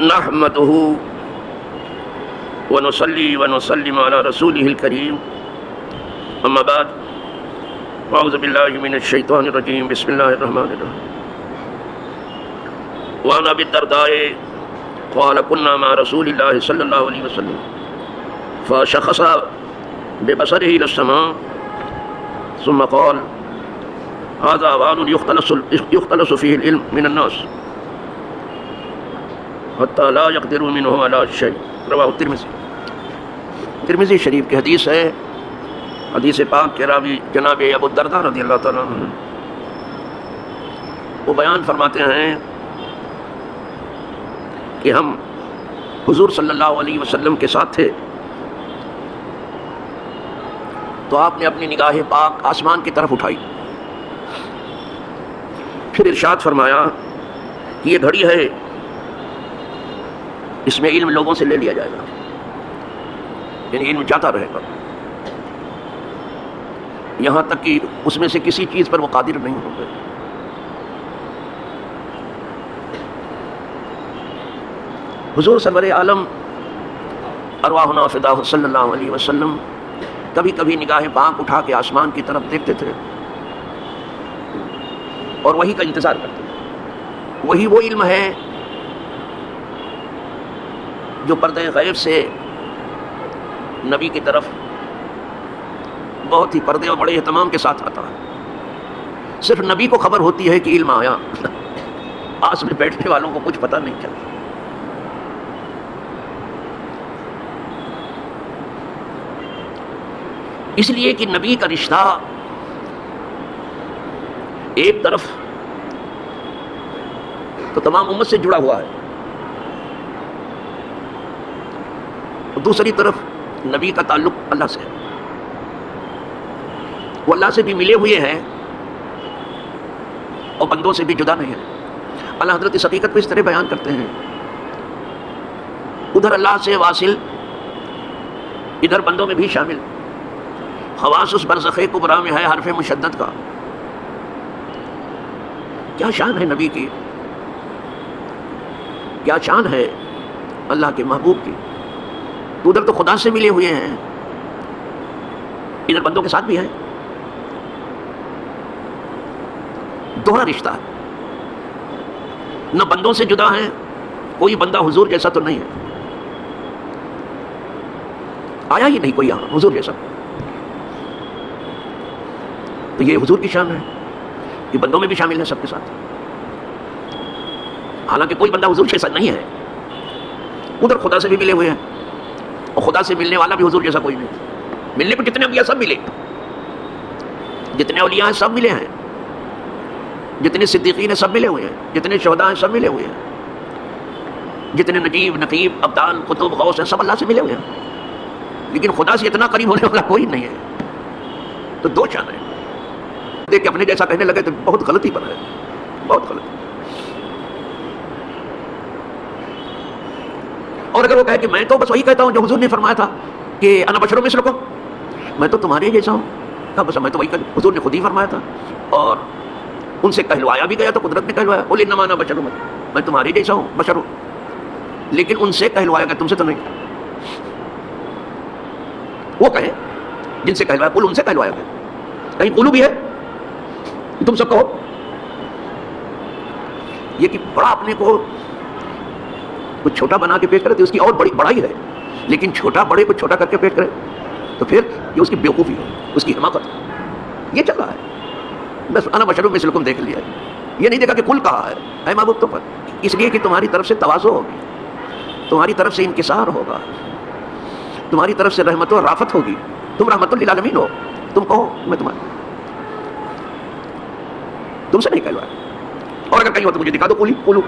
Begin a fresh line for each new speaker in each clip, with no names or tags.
نحمده ونصلي ونسلم على رسوله الكريم اما بعد اعوذ بالله من الشيطان الرجيم بسم الله الرحمن الرحيم وعن ابي الدرداء قال كنا مع رسول الله صلى الله عليه وسلم فشخص ببصره الى السماء ثم قال هذا وان يختلس فيه العلم من الناس حتى لا يقدر منه على شيء رواه ترمذی شریف کی حدیث ہے. حدیث پاک کے راوی جناب ابو الدرداء رضی اللہ تعالیٰ عنہ وہ بیان فرماتے ہیں کہ ہم حضور صلی اللہ علیہ وسلم کے ساتھ تھے تو آپ نے اپنی نگاہ پاک آسمان کی طرف اٹھائی، پھر ارشاد فرمایا کہ یہ گھڑی ہے، اس میں علم لوگوں سے لے لیا جائے گا، یعنی علم جاتا رہے گا یہاں تک کہ اس میں سے کسی چیز پر وہ قادر نہیں ہوں گے. حضور سرور عالم ارواحنا فداہ صلی اللہ علیہ وسلم کبھی کبھی نگاہ پاک اٹھا کے آسمان کی طرف دیکھتے تھے اور وہی کا انتظار کرتے تھے. وہی وہ علم ہے جو پردہ غیب سے نبی کی طرف بہت ہی پردے اور بڑے اہتمام کے ساتھ آتا ہے. صرف نبی کو خبر ہوتی ہے کہ علم آیا، پاس میں بیٹھنے والوں کو کچھ پتہ نہیں چلتا. اس لیے کہ نبی کا رشتہ ایک طرف تو تمام امت سے جڑا ہوا ہے، دوسری طرف نبی کا تعلق اللہ سے ہے. وہ اللہ سے بھی ملے ہوئے ہیں اور بندوں سے بھی جدا نہیں ہے. اللہ حضرت اس حقیقت کو اس طرح بیان کرتے ہیں، ادھر اللہ سے واصل، ادھر بندوں میں بھی شامل. خواص اس برزخ کبریٰ میں ہے حرف مشدد کا. کیا شان ہے نبی کی، کیا شان ہے اللہ کے محبوب کی. ادھر تو خدا سے ملے ہوئے ہیں، ادھر بندوں کے ساتھ بھی ہیں. دوہرا رشتہ ہے، نہ بندوں سے جدا ہیں، کوئی بندہ حضور جیسا تو نہیں ہے، آیا ہی نہیں کوئی یہاں حضور جیسا. تو یہ حضور کی شان ہے کہ بندوں میں بھی شامل ہے سب کے ساتھ. حالانکہ کوئی بندہ حضور جیسا نہیں ہے. ادھر خدا سے بھی ملے ہوئے ہیں اور خدا سے ملنے والا بھی حضور جیسا کوئی نہیں. ملنے کو جتنے انبیاء سب ملے، جتنے اولیاء ہیں سب ملے ہیں، جتنے صدیقین ہیں سب ملے ہوئے ہیں، جتنے شہداء ہیں سب ملے ہوئے ہیں، جتنے نجیب نقیب ابدال قطب غوث ہیں سب اللہ سے ملے ہوئے ہیں. لیکن خدا سے اتنا قریب ہونے والا کوئی نہیں ہے. تو دو شان ہیں. دیکھ کے اپنے جیسا کہنے لگے تو بہت غلطی پر ہے، بہت غلط. اور اگر وہ کہے کہ میں تو بس وہی کہتا ہوں جو حضور نے فرمایا تھا کہ انا بشر مثلکم، میں تو تمہارے جیسا ہوں، بس میں تو وہی کہتا. حضور نے خود ہی فرمایا تھا اور ان سے کہلوایا بھی گیا، تو قدرت نے کہلوایا قل انما انا بشر، میں تمہارے جیسا ہوں، بشر ہوں. لیکن ان سے کہلوایا گیا، تم سے تو نہیں. وہ کہیں جن سے کہلوایا قل، ان سے کہلوایا گیا. کہیں قلو بھی ہے، تم سب کہو. یہ کہ بڑا اپنے کو کچھ چھوٹا بنا کے پیش کرے تو اس کی اور بڑی بڑائی ہے، لیکن چھوٹا بڑے کو چھوٹا کر کے پیش کرے تو پھر یہ اس کی بیوقوفی ہے، اس کی حماقت ہے. یہ چل رہا ہے. بس انا بشر مثلکم دیکھ لیا ہے، یہ نہیں دیکھا کہ کل کہا ہے اے محبوب تو پر. اس لیے کہ تمہاری طرف سے تواضع ہوگی، تمہاری طرف سے انکسار ہوگا، تمہاری طرف سے رحمت و رافت ہوگی. تم رحمت للعالمین ہو، تم کہو میں تمہارا، تم سے نہیں کہلوایا. اور اگر کہیں ہو تو مجھے دکھا دو قولو.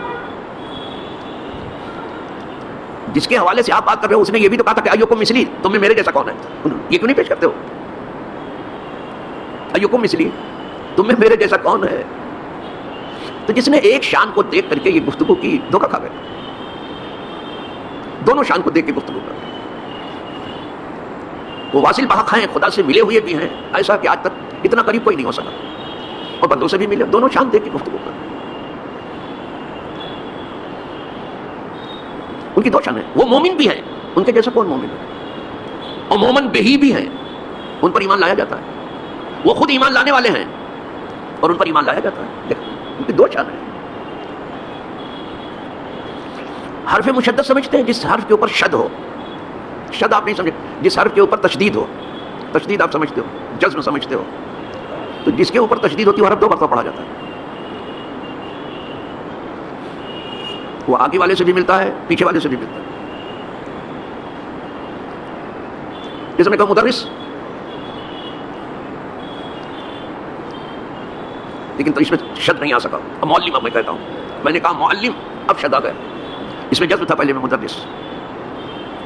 جس کے حوالے سے آپ بات کر رہے ہو اس نے یہ بھی تو کہا تھا کہ ایوکم مثلی، تم میں میرے جیسا کون ہے. یہ کیوں نہیں پیش کرتے ہو؟ ایوکم مثلی، تم میں میرے جیسا کون ہے. تو جس نے ایک شان کو دیکھ کر کے یہ گفتگو کی دھوکہ کھا گئے. دونوں شان کو دیکھ کے گفتگو کر. وہ واصل بحق ہیں، خدا سے ملے ہوئے بھی ہیں، ایسا کہ آج تک اتنا قریب کوئی نہیں ہو سکا، اور بندوں سے بھی ملے. دونوں شان دیکھ کے گفتگو کر. ان کی دو شان ہے. وہ مومن بھی ہیں, ان کے جیسا کون مومن ہے, اور مومن بہی بھی ہیں, ان پر ایمان لایا جاتا ہے. وہ خود ایمان لانے والے ہیں اور ان پر ایمان لایا جاتا ہے. ان کی دو شان ہیں. حرف مشدد سمجھتے ہیں جس حرف کے اوپر شد ہو. شد آپ نہیں سمجھتے, جس حرف کے اوپر تشدید ہو. تشدید آپ سمجھتے ہو, جزم سمجھتے ہو. تو جس کے اوپر تشدید ہوتی ہے وہ حرف دو مرتبہ پڑھا جاتا ہے. وہ آگے والے سے بھی ملتا ہے, پیچھے والے سے بھی ملتا ہے. جیسے میں کہا مدرس, لیکن تو اس میں شد نہیں آ سکا. اب معلم, اب میں کہتا ہوں, میں نے کہا معلم, اب شد آ گیا. اس میں جذب تھا پہلے میں مدرس,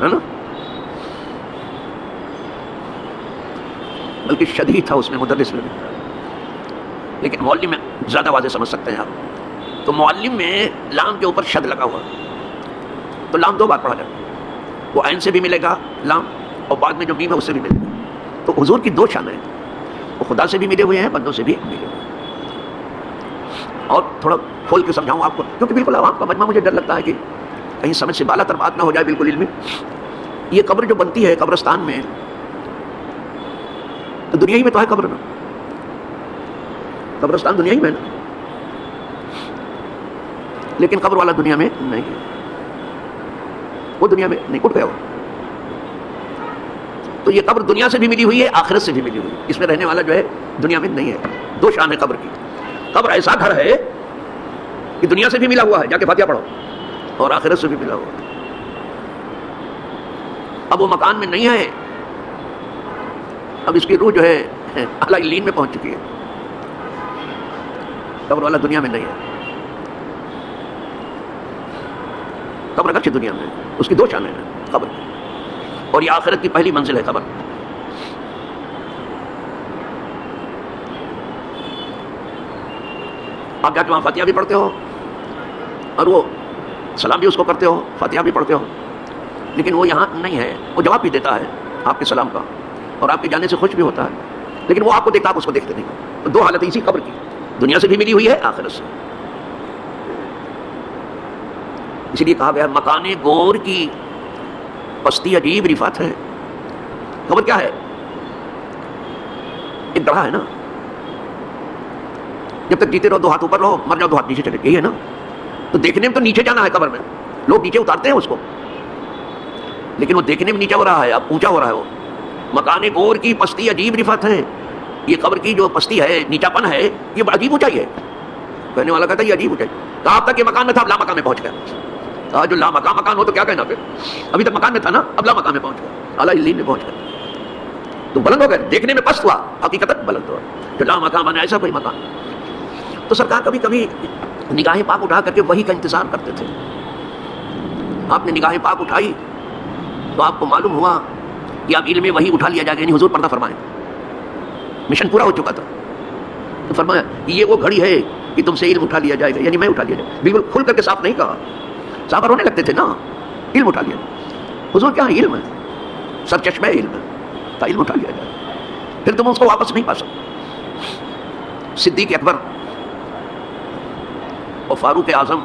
ہے نا, بلکہ شد ہی تھا اس میں مدرس میں بھی. لیکن معلم میں زیادہ واضح سمجھ سکتے ہیں آپ. تو معلم میں لام کے اوپر شد لگا ہوا, تو لام دو بار پڑھا جائے. وہ عین سے بھی ملے گا لام, اور بعد میں جو میم ہے اس سے بھی ملے گا. تو حضور کی دو شان ہیں, وہ خدا سے بھی ملے ہوئے ہیں, بندوں سے بھی ملے ہوئے ہیں. اور تھوڑا کھول کے سمجھاؤں آپ کو, کیونکہ بالکل عوام کا مجمع مجھے ڈر لگتا ہے کہ کہیں سمجھ سے بالا تر بات نہ ہو جائے. بالکل علمی, یہ قبر جو بنتی ہے قبرستان میں, تو دنیا ہی میں تو ہے قبر نا, قبرستان دنیا ہی میں نا, لیکن قبر والا دنیا میں نہیں ہے. وہ دنیا میں نہیں, اٹھ گیا وہ. تو یہ قبر دنیا سے بھی ملی ہوئی ہے, آخرت سے بھی ملی ہوئی ہے. اس میں رہنے والا جو ہے دنیا میں نہیں ہے. دو شان ہے قبر کی. قبر ایسا گھر ہے کہ دنیا سے بھی ملا ہوا ہے, جا کے فاتحہ پڑھو, اور آخرت سے بھی ملا ہوا ہے. اب وہ مکان میں نہیں ہے, اب اس کی روح جو ہے اعلیٰ علیین میں پہنچ چکی ہے. قبر والا دنیا میں نہیں ہے. قبر اچھی دنیا میں, اس کی دو شانیں ہیں قبر کی, اور یہ آخرت کی پہلی منزل ہے قبر. آپ جا کے وہاں فاتحہ بھی پڑھتے ہو, اور وہ سلام بھی اس کو کرتے ہو, فاتحہ بھی پڑھتے ہو, لیکن وہ یہاں نہیں ہے. وہ جواب بھی دیتا ہے آپ کے سلام کا, اور آپ کے جانے سے خوش بھی ہوتا ہے, لیکن وہ آپ کو دیکھتا, آپ اس کو دیکھتے نہیں. دو حالتیں اسی قبر کی, دنیا سے بھی ملی ہوئی ہے, آخرت سے. اسی لیے کہا گیا مکان گور کی پستی عجیب رفعت ہے. قبر کیا ہے؟ ایک گڑھا ہے نا, جب تک جیتے رہو دو ہاتھ اوپر رہو, مر جاؤ دو ہاتھ نیچے چلے, یہی ہے نا. تو دیکھنے میں تو نیچے جانا ہے قبر میں, لوگ نیچے اتارتے ہیں اس کو, لیکن وہ دیکھنے میں نیچے ہو رہا ہے, اب اونچا ہو رہا ہے. وہ مکان گور کی پستی عجیب رفعت ہے. یہ قبر کی جو پستی ہے, نیچا پن ہے, یہ عجیب اونچائی ہے. کہنے والا کہتا ہے یہ عجیب اونچائی. کہا اب تک یہ مکان میں تھا, اب لا مکان میں پہنچ گیا. کہا جو لا مکان مکان ہو تو کیا کہنا, پھر ابھی تک مکان میں تھا نا, اب لا مکان میں پہنچ گیا, اعلیٰ علیین میں پہنچ گیا. تو بلند ہو گئے, دیکھنے میں پست ہوا, حقیقت بلند ہوا. جو لا مکان بنا ایسا کوئی مکان. تو سرکار کبھی کبھی نگاہیں پاک اٹھا کر کے وہی کا انتظار کرتے تھے. آپ نے نگاہیں پاک اٹھائی تو آپ کو معلوم ہوا کہ اب علم وہی اٹھا لیا جائے گا, یعنی حضور پردہ فرمائیں. مشن پورا ہو چکا تھا. تو فرمایا یہ وہ گھڑی ہے کہ تم سے علم اٹھا لیا جائے گا, یعنی میں اٹھا لیا جائے گا. بالکل کھل کر کے صاف نہیں کہا, صحابہ رونے لگتے تھے نا, علم اٹھا لیا. حضور کیا ہے, علم ہے, سر چشمہ علم ہے, تو علم اٹھا لیا جائے, پھر تم اس کو واپس نہیں پا سکتے. صدیق اکبر اور فاروق اعظم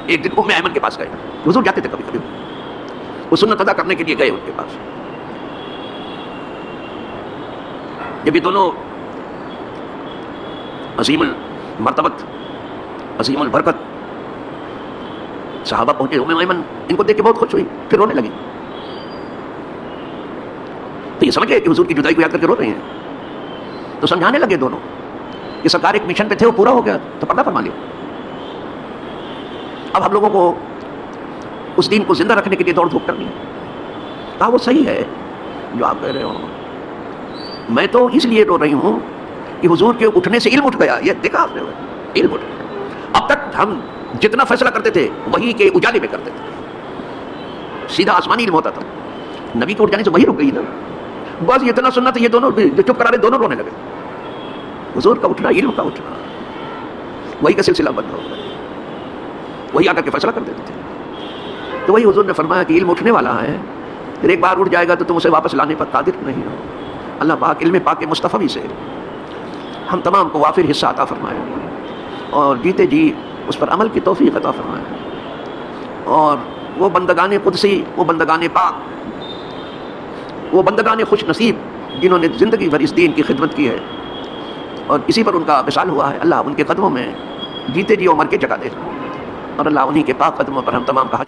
ایک دن ام ایمن کے پاس گئے. حضور جاتے تھے کبھی کبھی, وہ سنت ادا کرنے کے لیے گئے ان کے پاس. جب یہ دونوں عظیم المرتبت, عظیم البرکت صحابہ پہنچے, ام ایمن ان کو دیکھ کے بہت خوش ہوئی, پھر رونے لگی. تو یہ سمجھ گئے کہ حضور کی جدائی کو یاد کر کے رو رہے ہیں. تو سمجھانے لگے دونوں کہ سرکار ایک مشن پہ تھے, وہ پورا ہو گیا تو پردہ فرما لیا. اب ہم لوگوں کو اس دین کو زندہ رکھنے کے لیے دوڑ دھوپ کرنی ہے. کہا وہ صحیح ہے جو آپ کہہ رہے ہو, میں تو اس لیے رو رہی ہوں کہ حضور کے اٹھنے سے علم اٹھ گیا. یہ دیکھا آپ نے, علم اٹھ گیا. اب تک ہم جتنا فیصلہ کرتے تھے وہی کے اجالے میں کرتے تھے, سیدھا آسمانی علم ہوتا تھا. نبی کے اٹھ جانے سے وہی رک گئی نا, بس یہ اتنا سننا تھا. یہ دونوں جو چپ کرا رہے دونوں رونے لگے. حضور کا اٹھنا, علم کا اٹھنا, وہی کا سلسلہ بند ہو گیا, وہی آ کر کے فیصلہ کر دیتے تھے. تو وہی حضور نے فرمایا کہ علم اٹھنے والا ہے, پھر ایک بار اٹھ جائے گا تو تم اسے واپس لانے پر قادر نہیں ہو. اللہ پاک علم پاک کے مصطفی سے ہم تمام کو وافر حصہ عطا فرمائے, اور جیتے جی اس پر عمل کی توفیق عطا فرمائے, اور وہ بندگان قدسی، وہ بندگان پاک، وہ بندگان خوش نصیب جنہوں نے زندگی بھر اس دین کی خدمت کی ہے اور اسی پر ان کا وصال ہوا ہے، اللہ ان کے قدموں میں جیتے جی عمر کے جگہ دے، اور اللہ انہی کے پاک قدموں پر ہم تمام کا